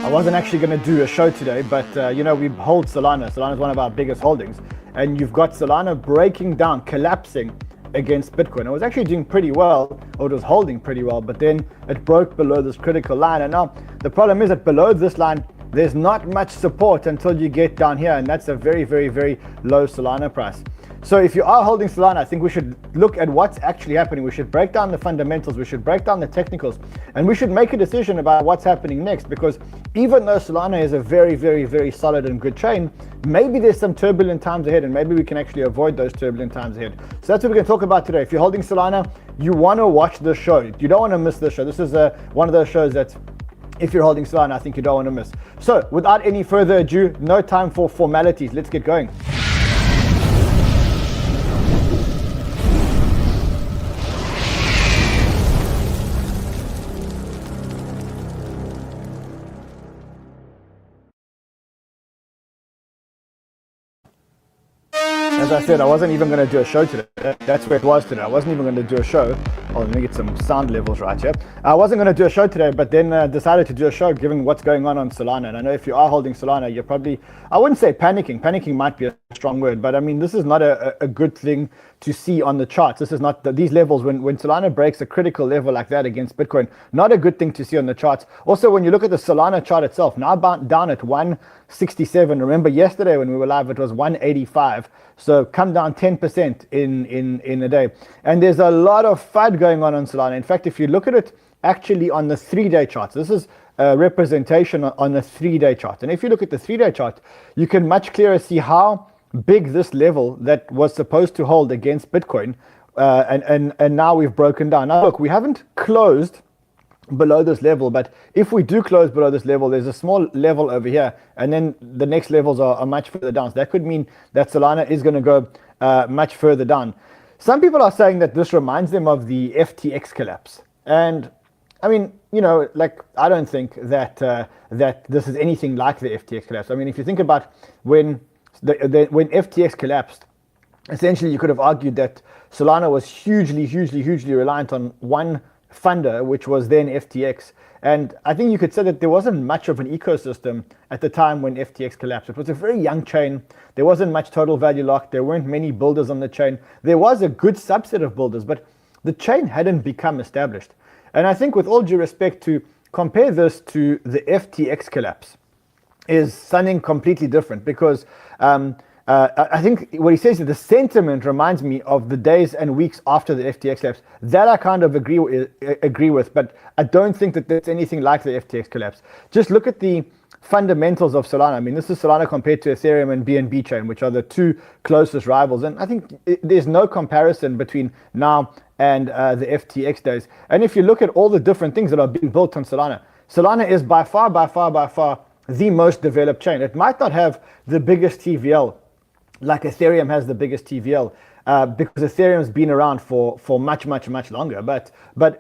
I wasn't actually going to do a show today, but you know, we hold Solana. Solana is one of our biggest holdings, and you've got Solana breaking down, collapsing against Bitcoin. It was actually doing pretty well, or it was holding pretty well, but then it broke below this critical line. And now the problem is that below this line, there's not much support until you get down here, and that's a very, very, very low Solana price. So if you are holding Solana, I think we should look at what's actually happening. We should break down the fundamentals, we should break down the technicals, and we should make a decision about what's happening next, because even though Solana is a very, very, very solid and good chain, maybe there's some turbulent times ahead, and maybe we can actually avoid those turbulent times ahead. So that's what we're going to talk about today. If you're holding Solana, you want to watch this show. You don't want to miss this show. This is one of those shows that if you're holding Solana, I think you don't want to miss. So without any further ado, no time for formalities. Let's get going. As I said, I wasn't even going to do a show today. That's where it was today. I wasn't even going to do a show. Oh, let me get some sound levels right here. I wasn't going to do a show today, but then decided to do a show given what's going on Solana. And I know if you are holding Solana, you're probably, I wouldn't say panicking. Panicking might be a strong word, but I mean, this is not a good thing to see on the charts. This is not these levels, when Solana breaks a critical level like that against Bitcoin, not a good thing to see on the charts. Also, when you look at the Solana chart itself, now down at 167. Remember yesterday when we were live, it was 185. So come down 10% in a day. And there's a lot of FUD going on Solana. In fact, if you look at it actually on the 3-day charts, this is a representation on the 3-day chart. And if you look at the 3-day chart, you can much clearer see how big this level that was supposed to hold against Bitcoin, and now we've broken down. Now look, we haven't closed below this level, but if we do close below this level, there's a small level over here, and then the next levels are much further down. So that could mean that Solana is going to go much further down. Some people are saying that this reminds them of the FTX collapse, and I mean, you know, like, I don't think that that this is anything like the FTX collapse. I mean, if you think about when FTX collapsed, essentially you could have argued that Solana was hugely reliant on one funder, which was then FTX. And I think you could say that there wasn't much of an ecosystem at the time when FTX collapsed. It was a very young chain. There wasn't much total value locked. There weren't many builders on the chain. There was a good subset of builders, but the chain hadn't become established. And I think, with all due respect, to compare this to the FTX collapse is something completely different, because I think what he says is the sentiment reminds me of the days and weeks after the FTX collapse. That I kind of agree with, but I don't think that there's anything like the FTX collapse. Just look at the fundamentals of Solana. I mean, this is Solana compared to Ethereum and BNB chain, which are the two closest rivals. And I think there's no comparison between now and the FTX days. And if you look at all the different things that are being built on Solana, Solana is by far the most developed chain. It might not have the biggest TVL like Ethereum has the biggest TVL, because Ethereum's been around for much longer, but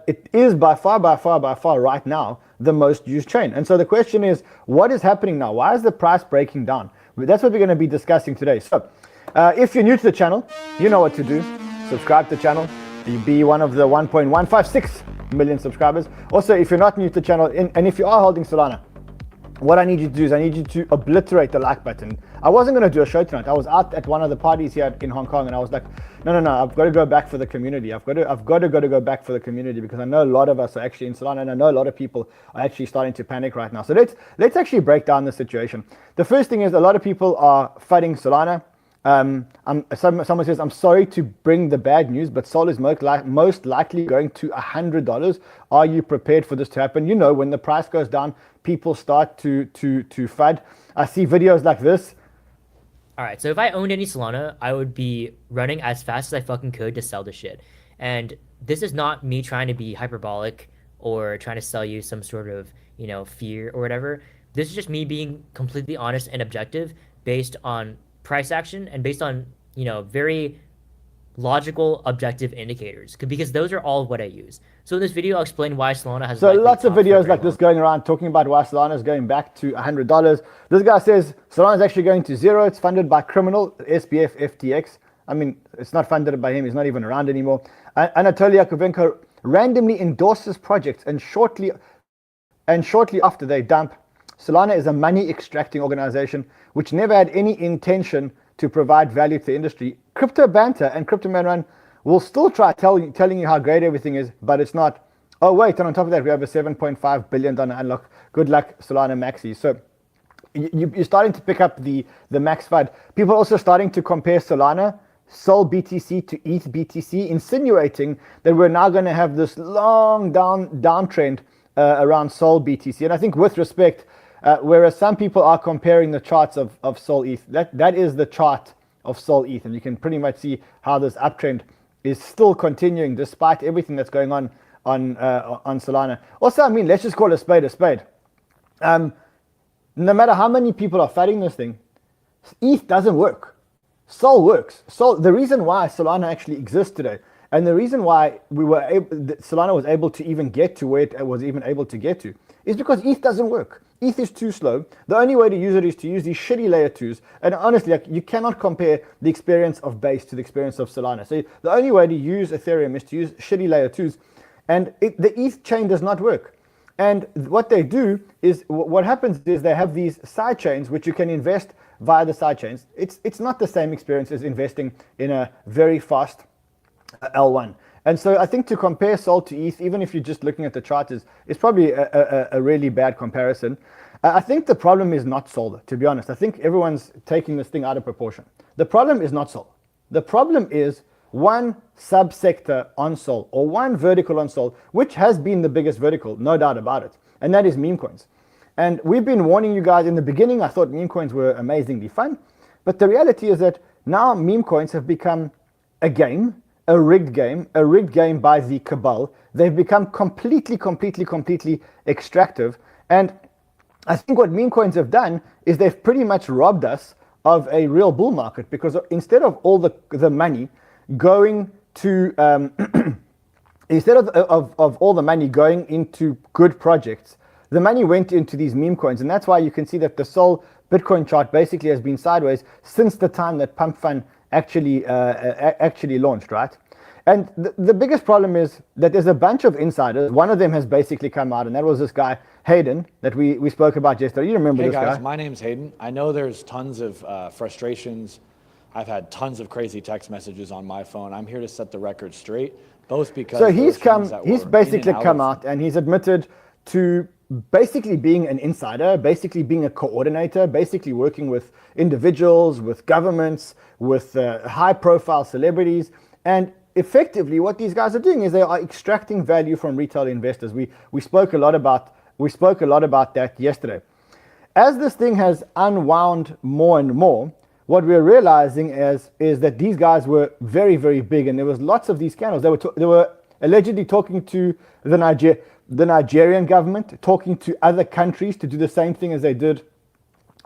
it is by far right now the most used chain. And so the question is, what is happening now? Why is the price breaking down? That's what we're going to be discussing today. So if you're new to the channel, you know what to do. Subscribe to the channel. You be one of the 1.156 million subscribers. Also, if you're not new to the channel, and if you are holding Solana, what I need you to do is I need you to obliterate the like button. I wasn't going to do a show tonight. I was out at one of the parties here in Hong Kong, and I was like, no, I've got to go back for the community. I've got to go back for the community, because I know a lot of us are actually in Solana, and I know a lot of people are actually starting to panic right now. So let's actually break down the situation. The first thing is, a lot of people are fighting Solana. Someone says, I'm sorry to bring the bad news, but Sol is most likely going to $100. Are you prepared for this to happen? You know, when the price goes down, people start to FUD. I see videos like this. All right, so if I owned any Solana, I would be running as fast as I fucking could to sell the shit. And this is not me trying to be hyperbolic or trying to sell you some sort of, you know, fear or whatever. This is just me being completely honest and objective based on price action and based on, you know, very logical, objective indicators, because those are all what I use. So in this video, I'll explain why Solana has. So lots of videos like this going around talking about why Solana is going back to $100. This guy says Solana is actually going to zero. It's funded by criminal SBF FTX. I mean, it's not funded by him. He's not even around anymore. Anatoly Yakovenko randomly endorses projects, and shortly after they dump Solana is a money extracting organization which never had any intention to provide value to the industry. Crypto banter and Crypto Man Run will still try telling you how great everything is, but it's not. Oh wait, and on top of that, we have a $7.5 billion unlock. Good luck, Solana maxis. So you're starting to pick up the max FUD. People are also starting to compare Solana, 𝗖𝗵𝗆𝗍 to 𝗕𝗓𝗍𝗍, insinuating that we're now going to have this long downtrend around 𝗖𝗵𝗆𝗍. And I think with respect, whereas some people are comparing the charts of 𝗖𝗚, that is the chart of 𝗖𝗚, and you can pretty much see how this uptrend is still continuing despite everything that's going on Solana. Also, I mean, let's just call a spade a spade. No matter how many people are fighting this thing, ETH doesn't work. Sol works. The reason why Solana actually exists today, and the reason why Solana was able to even get to where it was even able to get to, is because ETH doesn't work. ETH is too slow. The only way to use it is to use these shitty layer 2s. And honestly, like, you cannot compare the experience of Base to the experience of Solana. So the only way to use Ethereum is to use shitty layer 2s. And the ETH chain does not work. And what they do is, what happens is they have these side chains which you can invest via the side chains. It's not the same experience as investing in a very fast L1. And so I think to compare Sol to ETH, even if you're just looking at the chart, is probably a really bad comparison. I think the problem is not Sol, to be honest. I think everyone's taking this thing out of proportion. The problem is not Sol. The problem is one subsector on Sol, or one vertical on Sol, which has been the biggest vertical, no doubt about it, and that is meme coins. And we've been warning you guys in the beginning. I thought meme coins were amazingly fun, but the reality is that now meme coins have become a game, a rigged game by the cabal. They've become completely extractive. And I think what meme coins have done is they've pretty much robbed us of a real bull market, because instead of all the money going to instead of all the money going into good projects, the money went into these meme coins. And that's why you can see that the Sol Bitcoin chart basically has been sideways since the time that Pump Fund actually launched, right? And the biggest problem is that there's a bunch of insiders. One of them has basically come out, and that was this guy 𝗲𝗏𝗏 that we spoke about yesterday. You remember this guy? Hey guys, my name's 𝗲𝗏𝗏. I know there's tons of frustrations. I've had tons of crazy text messages on my phone. I'm here to set the record straight, both because he's basically come out and he's admitted to basically being an insider, basically being a coordinator, basically working with individuals, with governments, with high-profile celebrities. And effectively, what these guys are doing is they are extracting value from retail investors. We spoke a lot about that yesterday. As this thing has unwound more and more, what we're realizing is that these guys were very, very big, and there was lots of these scandals. They were allegedly talking to the Nigerian government, talking to other countries to do the same thing as they did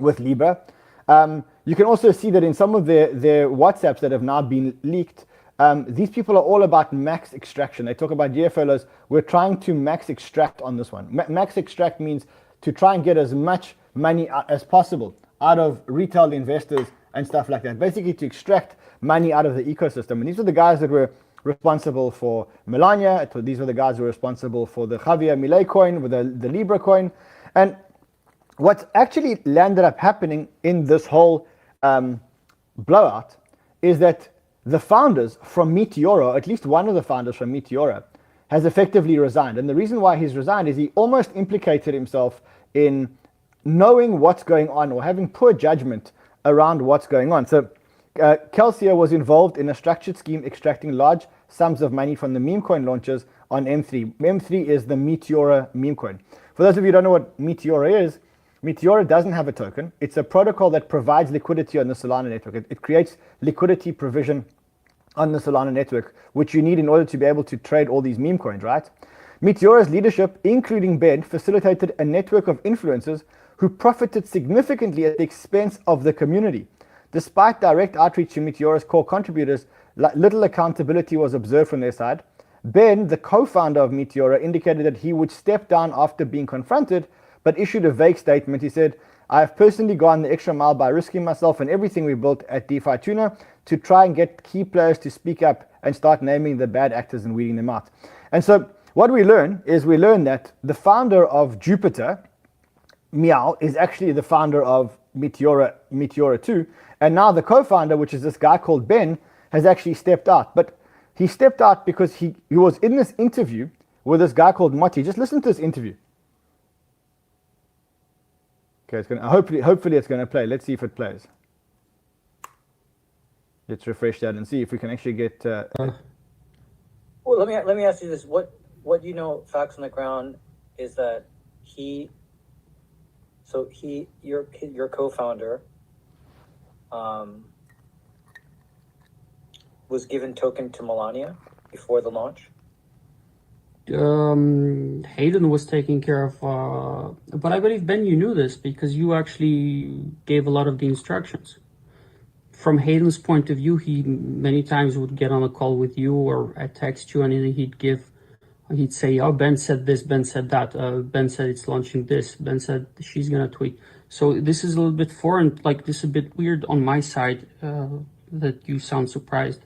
with Libra. You can also see that in some of their WhatsApps that have now been leaked, these people are all about max extraction. They talk about, yeah, fellas, we're trying to max extract on this one. Max extract means to try and get as much money as possible out of retail investors and stuff like that. Basically to extract money out of the ecosystem. And these are the guys that were responsible for Melania. These were the guys who were responsible for the 𝗬𝗎𝗪𝗍 coin, with the Libra coin. And what's actually landed up happening in this whole blowout is that the founders from Meteora, at least one of the founders from Meteora, has effectively resigned. And the reason why he's resigned is he almost implicated himself in knowing what's going on, or having poor judgment around what's going on. So Kelsier was involved in a structured scheme extracting large sums of money from the meme coin launchers on M3. M3 is the Meteora meme coin. For those of you who don't know what Meteora is, Meteora doesn't have a token. It's a protocol that provides liquidity on the Solana network. It creates liquidity provision on the Solana network, which you need in order to be able to trade all these meme coins, right? Meteora's leadership, including Ben, facilitated a network of influencers who profited significantly at the expense of the community. Despite direct outreach to Meteora's core contributors, little accountability was observed from their side. Ben, the co-founder of Meteora, indicated that he would step down after being confronted, but issued a vague statement. He said, "I have personally gone the extra mile by risking myself and everything we built at DeFi Tuna to try and get key players to speak up and start naming the bad actors and weeding them out." And so what we learn that the founder of Jupiter 𝗕𝗢𝗨 is actually the founder of 𝗦𝗪𝗧𝗧, and now the co-founder, which is this guy called Ben, has actually stepped out. But he stepped out because he was in this interview with this guy called 𝗦𝗫𝗀. Just listen to this interview. Okay, it's gonna hopefully it's gonna play. Let's see if it plays. Let's refresh that and see if we can actually get. Well, let me ask you this: what you know, facts on the ground, is that your co-founder, was given token to Melania before the launch? Hayden was taking care of, but I believe, Ben, you knew this because you actually gave a lot of the instructions. From Hayden's point of view, he many times would get on a call with you or text you, and he'd say, oh, Ben said this, Ben said that, Ben said it's launching this, Ben said she's gonna tweet. So this is a little bit foreign, like this is a bit weird on my side, that you sound surprised.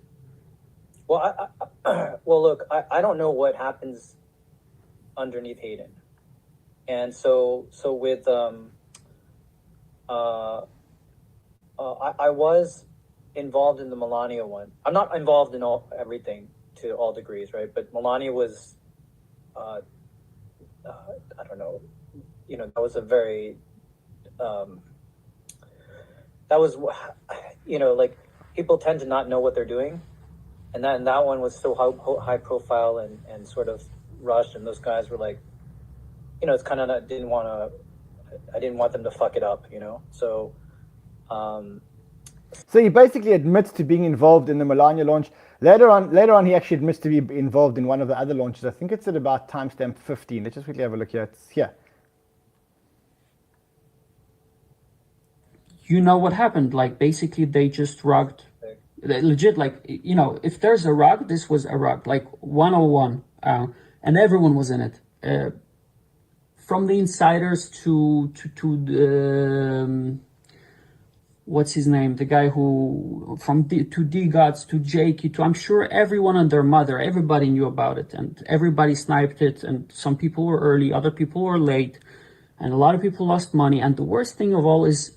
Well, well, look, I don't know what happens underneath Hayden, and so with I was involved in the Melania one. I'm not involved in everything to all degrees, right? But Melania was, I don't know, that was a very, that was, like people tend to not know what they're doing. And that one was so high profile and sort of rushed, and those guys were like, it's kind of I didn't want them to fuck it up, So, so he basically admits to being involved in the Melania launch. Later on, he actually admits to be involved in one of the other launches. I think it's at about timestamp 15. Let's just quickly have a look here. It's here. You know what happened? Like basically, they just rugged. Legit, like, if there's a rug, this was a rug, like 101, and everyone was in it, from the insiders to the what's his name, the guy who to 𝗕𝗓𝗪𝗏 to 𝗬𝗓𝗫 to, I'm sure everyone and their mother, everybody knew about it, and everybody sniped it, and some people were early, other people were late, and a lot of people lost money. And the worst thing of all is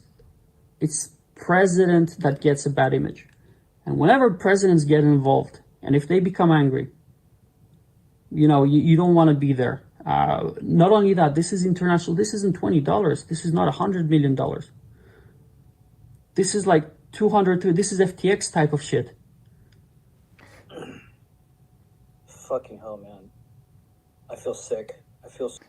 it's president that gets a bad image. And whenever presidents get involved, and if they become angry, you don't want to be there. Not only that, this is international. This isn't $20. This is not $100 million. This is like 200. This is FTX type of shit. Fucking hell, man. I feel sick.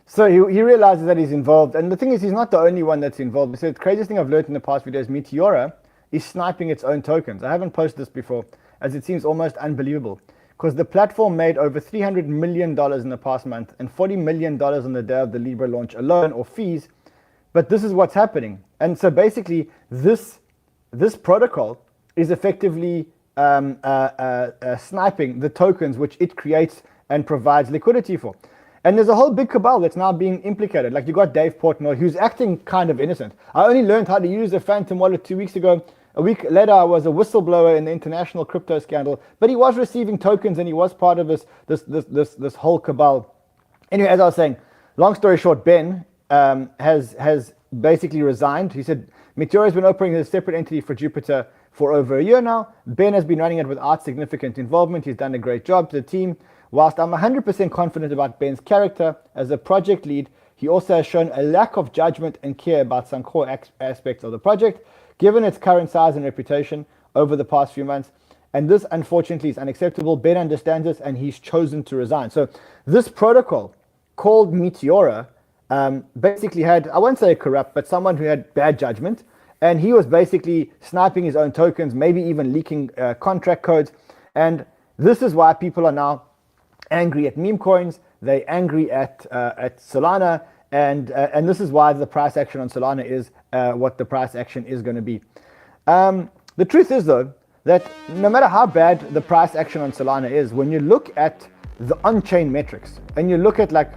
So he realizes that he's involved. And the thing is, he's not the only one that's involved. So the craziest thing I've learned in the past few days, 𝗦𝗪𝗧 is sniping its own tokens. I haven't posted this before, as it seems almost unbelievable, because the platform made over $300 million in the past month and $40 million on the day of the Libra launch alone, or fees. But this is what's happening. And so basically, this protocol is effectively sniping the tokens which it creates and provides liquidity for. And there's a whole big cabal that's now being implicated. Like you got Dave Portnoy, who's acting kind of innocent. I only learned how to use a Phantom wallet 2 weeks ago. A week later, I was a whistleblower in the international crypto scandal. But he was receiving tokens, and he was part of this whole cabal. Anyway, as I was saying, long story short, Ben has basically resigned. He said 𝗦𝗪𝗧 has been operating as a separate entity for Jupiter for over a year now. Ben has been running it without significant involvement. He's done a great job to the team. Whilst I'm 100% confident about Ben's character as a project lead, he also has shown a lack of judgment and care about some core aspects of the project, given its current size and reputation over the past few months. And this, unfortunately, is unacceptable. Ben understands this, and he's chosen to resign. So this protocol called 𝗦𝗪𝗧 basically had, I won't say corrupt, but someone who had bad judgment. And he was basically sniping his own tokens, maybe even leaking contract codes. And this is why people are now angry at meme coins. They're angry at Solana, and this is why the price action on Solana is what the price action is going to be. The truth is, though, that no matter how bad the price action on Solana is, when you look at the on-chain metrics and you look at, like,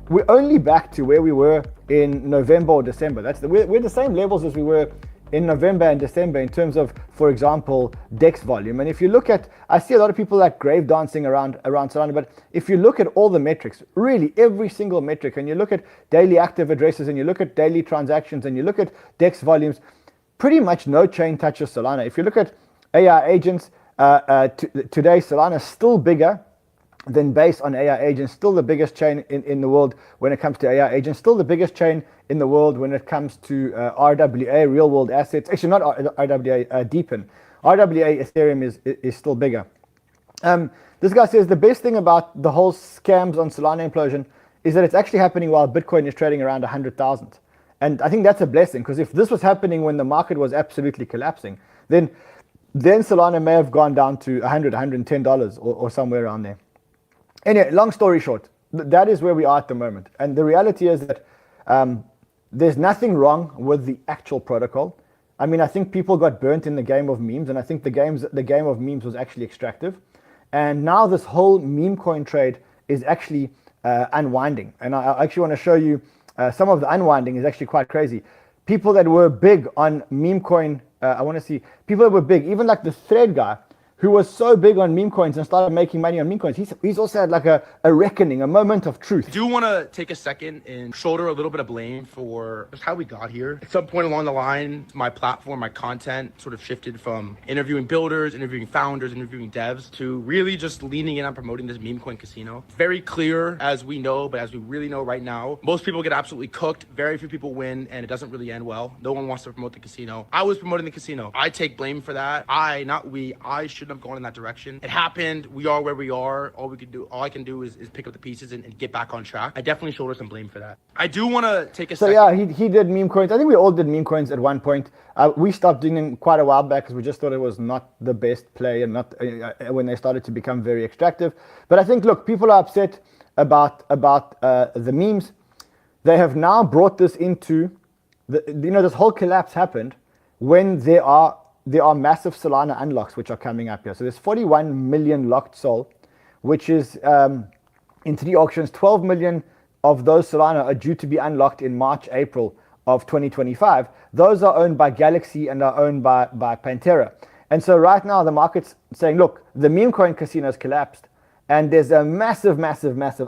we're only back to where we were in November or December. We're the same levels as we were in November and December in terms of, for example, DEX volume. And if you look at, I see a lot of people like grave dancing around Solana, but if you look at all the metrics, really every single metric, and you look at daily active addresses, and you look at daily transactions, and you look at DEX volumes, pretty much no chain touches Solana. If you look at AI agents, today Solana is still bigger than Base on AI agents, still the biggest chain in the world when it comes to AI agents, still the biggest chain in the world when it comes to RWA, real world assets. Actually, not RWA, 𝗕𝗜𝗨. RWA Ethereum is still bigger. This guy says the best thing about the whole scams on Solana implosion is that it's actually happening while Bitcoin is trading around 100,000. And I think that's a blessing, because if this was happening when the market was absolutely collapsing, then Solana may have gone down to $100, $110 or somewhere around there. Anyway, long story short, that is where we are at the moment. And the reality is that there's nothing wrong with the actual protocol. I mean, I think people got burnt in the game of memes, and I think the game of memes was actually extractive. And now this whole meme coin trade is actually unwinding. And I actually want to show you some of the unwinding is actually quite crazy. People that were big on meme coin, I want to see people that were big, even like the thread guy, who was so big on meme coins and started making money on meme coins. He's also had like a reckoning, a moment of truth. I do want to take a second and shoulder a little bit of blame for just how we got here. At some point along the line, my platform, my content sort of shifted from interviewing builders, interviewing founders, interviewing devs, to really just leaning in on promoting this meme coin casino. Very clear, as we know, but as we really know right now, most people get absolutely cooked. Very few people win, and it doesn't really end well. No one wants to promote the casino. I was promoting the casino. I take blame for that. I should have gone in that direction. It happened. We are where we are. All I can do is pick up the pieces and get back on track. I definitely shoulder some blame for that. I do want to take a second. So yeah, he did meme coins. I think we all did meme coins at one point. We stopped doing them quite a while back because we just thought it was not the best play, and not when they started to become very extractive. But I think, look, people are upset about the memes. They have now brought this into this whole collapse happened when there are massive Solana unlocks which are coming up here. So there's 41 million locked SOL, which is in 3 auctions. 12 million of those Solana are due to be unlocked in March, April of 2025. Those are owned by Galaxy and are owned by Pantera. And so right now the market's saying, look, the meme coin casino has collapsed, and there's a massive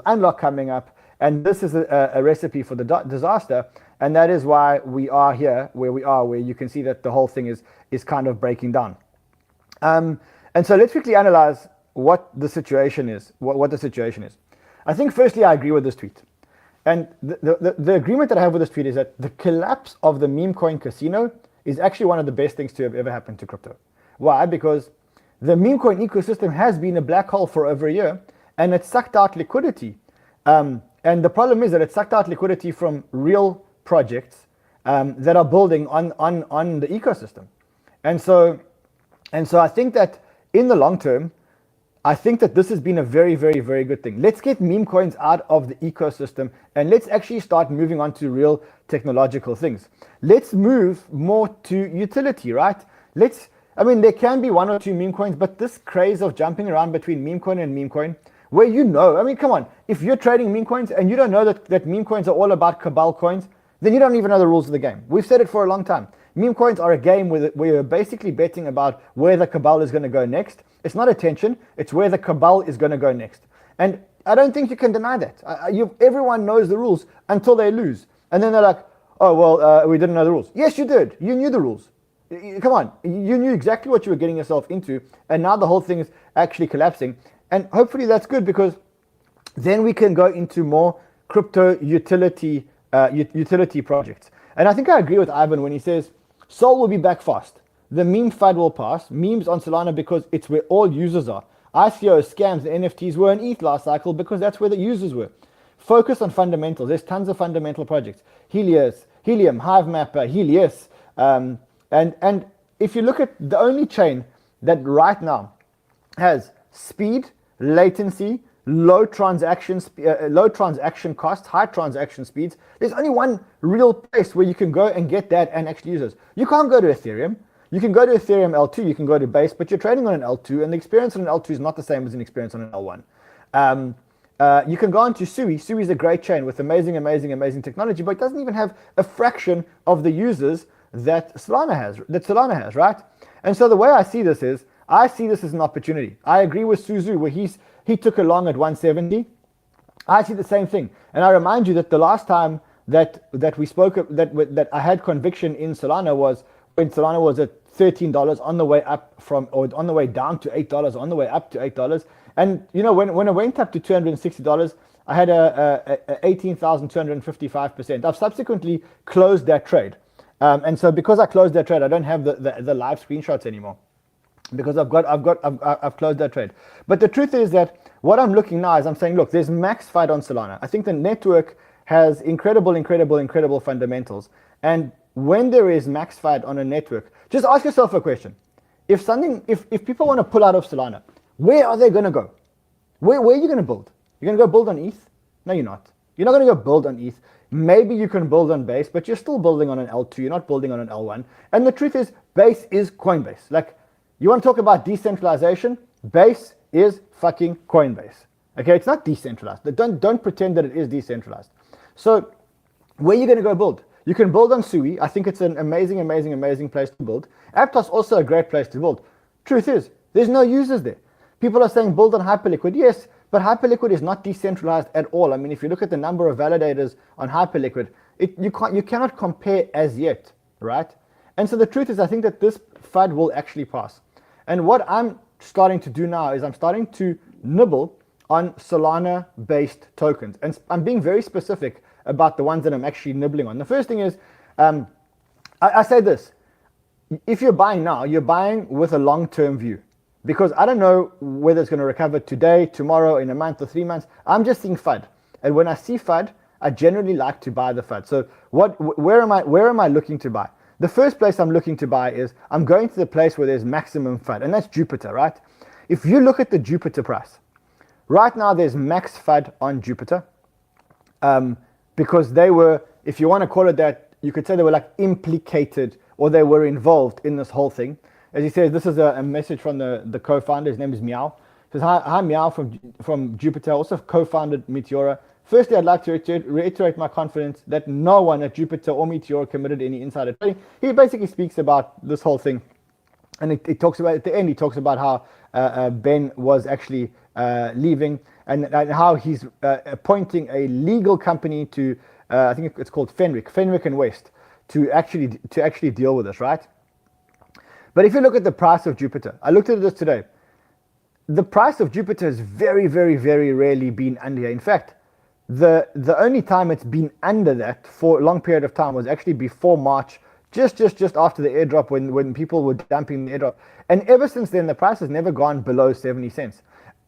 unlock coming up, and this is a recipe for the disaster. And that is why we are here where we are, where you can see that the whole thing is kind of breaking down. And so let's quickly analyze what the situation is. What the situation is. I think firstly, I agree with this tweet. And the agreement that I have with this tweet is that the collapse of the meme coin casino is actually one of the best things to have ever happened to crypto. Why? Because the meme coin ecosystem has been a black hole for over a year, and it sucked out liquidity. And the problem is that it sucked out liquidity from real projects that are building on the ecosystem. And so I think that in the long term, I think that this has been a very, very, very good thing. Let's get meme coins out of the ecosystem, and let's actually start moving on to real technological things. Let's move more to utility, right? There can be 1 or 2 meme coins, but this craze of jumping around between meme coin and meme coin, where come on, if you're trading meme coins and you don't know that meme coins are all about cabal coins, then you don't even know the rules of the game. We've said it for a long time. Meme coins are a game where you're basically betting about where the cabal is going to go next. It's not attention, it's where the cabal is going to go next. And I don't think you can deny that. Everyone knows the rules until they lose. And then they're like, oh, well, we didn't know the rules. Yes, you did. You knew the rules. Come on. You knew exactly what you were getting yourself into. And now the whole thing is actually collapsing. And hopefully that's good, because then we can go into more crypto utility projects. And I think I agree with Ivan when he says Sol will be back fast. The meme FUD will pass. Memes on Solana because it's where all users are. ICOs, scams, and NFTs were an ETH last cycle because that's where the users were. Focus on fundamentals. There's tons of fundamental projects. Helium, HiveMapper, Helios. And if you look at the only chain that right now has speed, latency, low transaction costs, high transaction speeds, there's only one real place where you can go and get that and actually use it. You can't go to Ethereum. You can go to Ethereum L2, you can go to Base, but you're trading on an L2, and the experience on an L2 is not the same as an experience on an L1. You can go on to 𝗬𝗎𝗄𝗎. 𝗬𝗎𝗄𝗎 is a great chain with amazing technology, but it doesn't even have a fraction of the users that Solana has, right? And so the way I see this is, I see this as an opportunity. I agree with Suzu where he took a long at 170. I see the same thing. And I remind you that the last time that we spoke, that I had conviction in Solana was when Solana was at $13 on the way up or on the way down to $8, on the way up to $8. And you know, when it went up to $260, I had a 18,255%. I've subsequently closed that trade. And so because I closed that trade, I don't have the live screenshots anymore, because I've closed that trade. But the truth is that what I'm looking now is I'm saying, look, there's max FUD on Solana. I think the network has incredible fundamentals. And when there is max FUD on a network, just ask yourself a question. If people want to pull out of Solana, where are they going to go? Where are you going to build? You're going to go build on ETH? No, you're not. You're not going to go build on ETH. Maybe you can build on Base, but you're still building on an L2. You're not building on an L1. And the truth is, Base is Coinbase. Like, you want to talk about decentralization? Base is fucking Coinbase. Okay, it's not decentralized. Don't pretend that it is decentralized. So, where are you going to go build? You can build on Sui. I think it's an amazing place to build. Aptos also a great place to build. Truth is, there's no users there. People are saying build on Hyperliquid. Yes, but Hyperliquid is not decentralized at all. I mean, if you look at the number of validators on Hyperliquid, you cannot compare as yet, right? And so the truth is, I think that this FUD will actually pass. And what I'm starting to do now is I'm starting to nibble on Solana-based tokens. And I'm being very specific about the ones that I'm actually nibbling on. The first thing is, I say this, if you're buying now, you're buying with a long-term view. Because I don't know whether it's going to recover today, tomorrow, in a month or 3 months. I'm just seeing FUD. And when I see FUD, I generally like to buy the FUD. So where am I looking to buy? The first place I'm looking to buy is, I'm going to the place where there's maximum FUD, and that's Jupiter, right? If you look at the Jupiter price, right now there's max FUD on Jupiter, because they were, if you want to call it that, you could say they were like implicated, or they were involved in this whole thing. As he says, this is a message from the co-founder. His name is 𝗬𝗢𝗨. He says, hi 𝗬𝗢𝗨 from Jupiter, also co-founded Meteora. Firstly, I'd like to reiterate my confidence that no one at Jupiter or Meteora committed any insider trading. He basically speaks about this whole thing. And it talks about, at the end, he talks about how Ben was actually leaving, and how he's appointing a legal company to, I think it's called Fenwick and West, to actually deal with this, right? But if you look at the price of Jupiter, I looked at this today. The price of Jupiter has very rarely been under here. In fact, the only time it's been under that for a long period of time was actually before March, just after the airdrop, when people were dumping the airdrop. And ever since then, the price has never gone below 70 cents.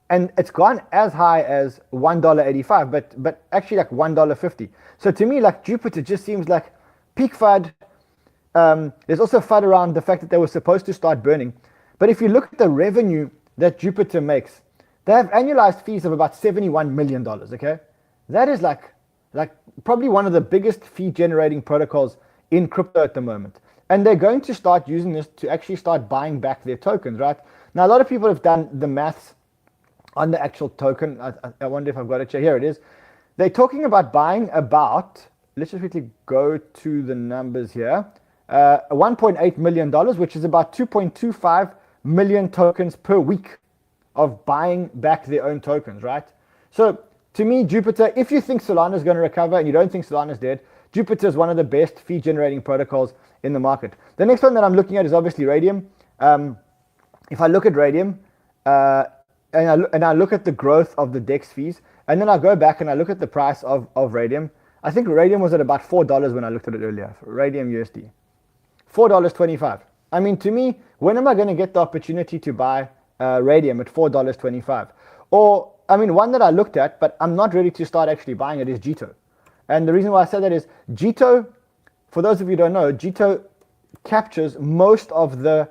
And it's gone as high as $1.85, but actually like $1.50. So to me, like, Jupiter just seems like peak FUD. There's also FUD around the fact that they were supposed to start burning. But if you look at the revenue that Jupiter makes, they have annualized fees of about $71 million, okay? That is like probably one of the biggest fee generating protocols in crypto at the moment. And they're going to start using this to actually start buying back their tokens, right? Now, a lot of people have done the maths on the actual token. I wonder if I've got it here. Here it is. They're talking about buying about, let's just quickly go to the numbers here. $1.8 million, which is about 2.25 million tokens per week of buying back their own tokens, right? So to me, Jupiter, if you think Solana is going to recover and you don't think Solana is dead, Jupiter is one of the best fee generating protocols in the market. The next one that I'm looking at is obviously Raydium. If I look at Raydium, and I look at the growth of the DEX fees, and then I go back and I look at the price of Raydium, I think Raydium was at about $4 when I looked at it earlier, Raydium USD. $4.25. I mean, to me, when am I going to get the opportunity to buy Raydium at $4.25? Or, I mean, one that I looked at, but I'm not ready to start actually buying it, is Jito. And the reason why I say that is, Jito, for those of you who don't know, Jito captures most of the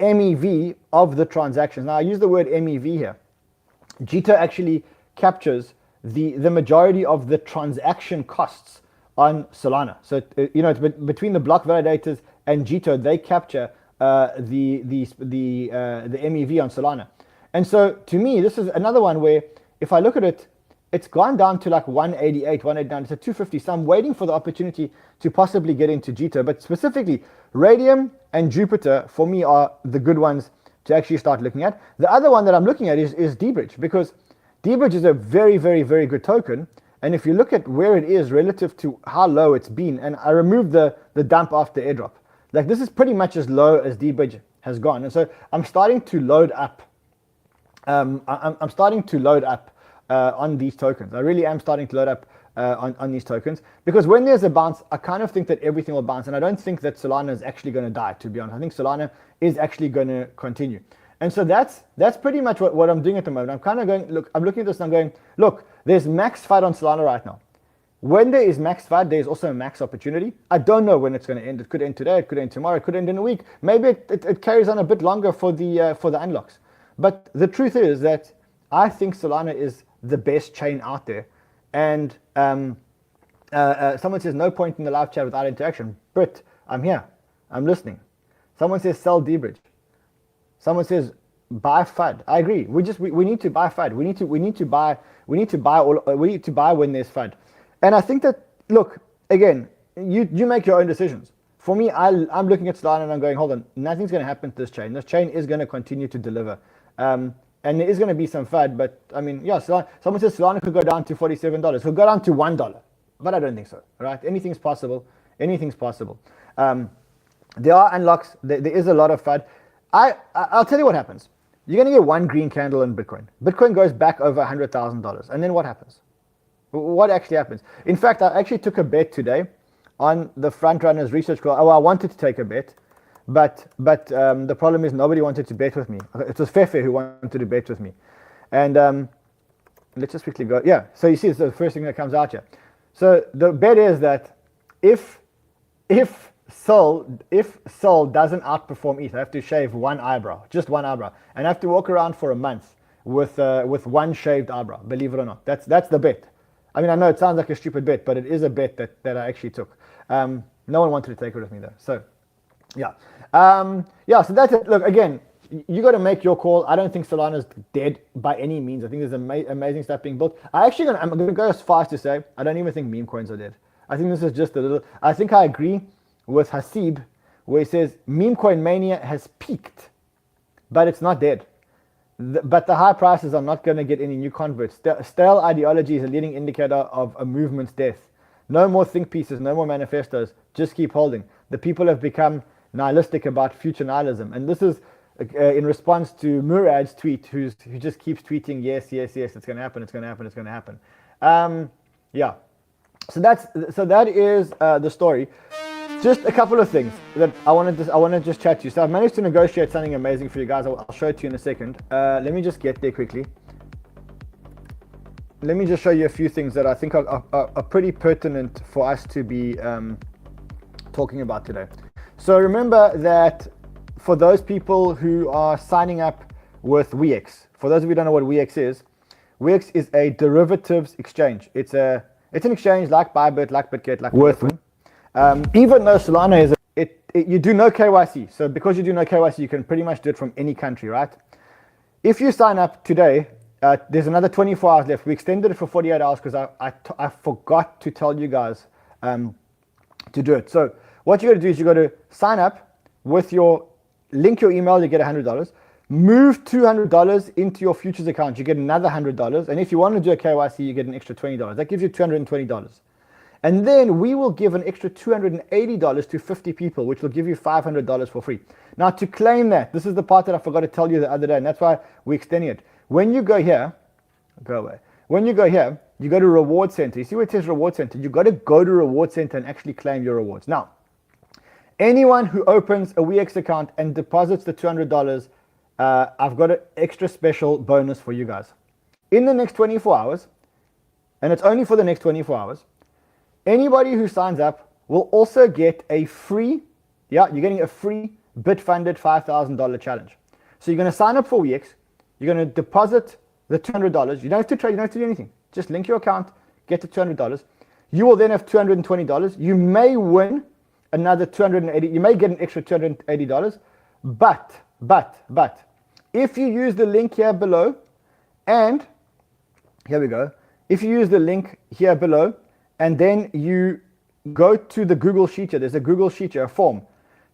MEV of the transactions. Now, I use the word MEV here. Jito actually captures the majority of the transaction costs on Solana. So it's between the block validators and Jito, they capture the MEV on Solana. And so to me, this is another one where if I look at it, it's gone down to like 188, 189, it's at 250. So I'm waiting for the opportunity to possibly get into Jito. But specifically, Radium and Jupiter for me are the good ones to actually start looking at. The other one that I'm looking at is 𝗔𝗔, because 𝗔𝗔 is a very, very, very good token. And if you look at where it is relative to how low it's been, and I removed the dump after airdrop, like this is pretty much as low as 𝗔𝗔 has gone. And so I'm starting to load up. I'm starting to load up on these tokens. I really am starting to load up on these tokens, because when there's a bounce, I kind of think that everything will bounce, and I don't think that Solana is actually going to die, to be honest. I think Solana is actually going to continue. And so that's pretty much what I'm doing at the moment. I'm kind of going, look, I'm looking at this and I'm going, look, there's max FUD on Solana right now. When there is max FUD, there's also a max opportunity. I don't know when it's going to end. It could end today, it could end tomorrow, it could end in a week. Maybe it carries on a bit longer for the unlocks. But the truth is that I think Solana is the best chain out there. And someone says, no point in the live chat without interaction. Brit, I'm here. I'm listening. Someone says, sell 𝗔𝗔. Someone says, buy FUD. I agree. We need to buy FUD. We need to buy when there's FUD. And I think that, look, again, you make your own decisions. For me, I'm looking at Solana and I'm going, hold on, nothing's going to happen to this chain. This chain is going to continue to deliver. And there is going to be some FUD, but I mean, yeah, someone says Solana could go down to $47. It could go down to $1, but I don't think so, right? Anything's possible. Anything's possible. There are unlocks. There is a lot of FUD. I'll tell you what happens. You're going to get one green candle in Bitcoin. Bitcoin goes back over $100,000. And then what happens? What actually happens? In fact, I actually took a bet today on the Frontrunners research call. Oh, I wanted to take a bet, but the problem is nobody wanted to bet with me. It was 𝗕𝗬𝗕𝗏 who wanted to bet with me. And let's just quickly go. Yeah, so you see it's the first thing that comes out here. So the bet is that if Sol doesn't outperform ETH, I have to shave one eyebrow, just one eyebrow, and I have to walk around for a month with one shaved eyebrow. Believe it or not, that's the bet. I mean, I know it sounds like a stupid bet, but it is a bet that I actually took. No one wanted to take it with me though. So, yeah, So that's it. Look, again, you got to make your call. I don't think Solana's dead by any means. I think there's amazing stuff being built. I'm going to go as far as to say I don't even think meme coins are dead. I think this is just a little. I think I agree with Hasib, where he says meme coin mania has peaked, but it's not dead. But the high prices are not going to get any new converts. Stale ideology is a leading indicator of a movement's death. No more think pieces, no more manifestos. Just keep holding. The people have become nihilistic about future nihilism, and this is in response to Murad's tweet, who just keeps tweeting, yes, it's going to happen, it's going to happen, it's going to happen. Yeah. So that is the story. Just a couple of things that I want to just chat to you. So I've managed to negotiate something amazing for you guys. I'll show it to you in a second. Let me just get there quickly. Let me just show you a few things that I think are pretty pertinent for us to be talking about today. So remember that for those people who are signing up with 𝗬𝗓𝗡, for those of you who don't know what 𝗬𝗓𝗡 is a derivatives exchange. It's an exchange like Bybit, like Bitget, like 𝗓𝗓𝗏. Even though Solana is, you do no KYC. So because you do no KYC, you can pretty much do it from any country, right? If you sign up today, there's another 24 hours left. We extended it for 48 hours because I forgot to tell you guys to do it. So what you got to do is you got to sign up with link your email, you get $100. Move $200 into your futures account, you get another $100. And if you want to do a KYC, you get an extra $20. That gives you $220. And then we will give an extra $280 to 50 people, which will give you $500 for free. Now to claim that, this is the part that I forgot to tell you the other day, and that's why we're extending it. When you go here, go away. When you go here, you go to Reward Center. You see where it says Reward Center? You got to go to Reward Center and actually claim your rewards. Now, anyone who opens a 𝗬𝗓𝗡 account and deposits the $200, I've got an extra special bonus for you guys. In the next 24 hours, and it's only for the next 24 hours, anybody who signs up will also get a free, you're getting a free Bitfunded $5,000 challenge. So you're going to sign up for 𝗬𝗓𝗡, you're going to deposit the $200, you don't have to trade, you don't have to do anything. Just link your account, get the $200. You will then have $220. You may win another $280, you may get an extra $280, but, if you use the link here below, and here we go, if you use the link here below, and then you go to the Google Sheet here, there's a Google Sheet here, a form.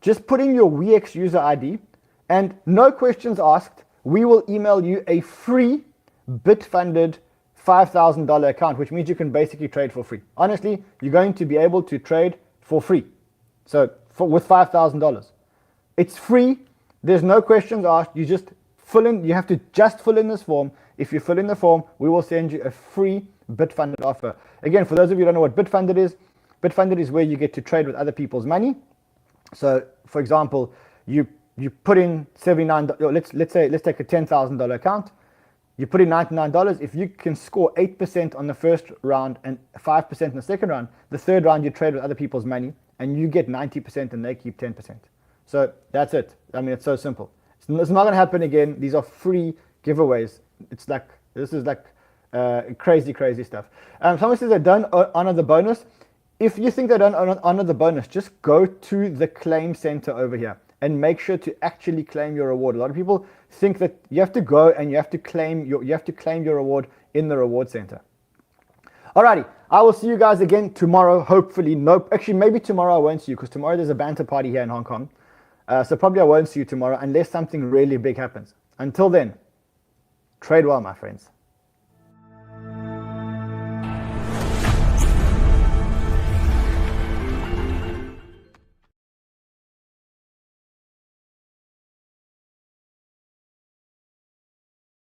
Just put in your WeX user ID, and no questions asked, we will email you a free Bitfunded $5,000 account, which means you can basically trade for free. Honestly, you're going to be able to trade for free. So with $5,000. It's free. There's no questions asked. You just you have to just fill in this form. If you fill in the form, we will send you a free Bitfunded offer. Again, for those of you who don't know what Bitfunded is where you get to trade with other people's money. So for example, you put in $79, let's take a $10,000 account. You put in $99. If you can score 8% on the first round and 5% in the second round, the third round you trade with other people's money and you get 90% and they keep 10%. So that's it. I mean, it's so simple. It's not going to happen again. These are free giveaways. This is like crazy stuff. Someone says they don't honor the bonus. If you think they don't honor the bonus, just go to the claim center over here and make sure to actually claim your reward. A lot of people think that you have to go and you have to claim your reward in the reward center. Alrighty, I will see you guys again tomorrow. Hopefully, actually maybe tomorrow I won't see you because tomorrow there's a banter party here in Hong Kong. So probably I won't see you tomorrow unless something really big happens. Until then, trade well, my friends.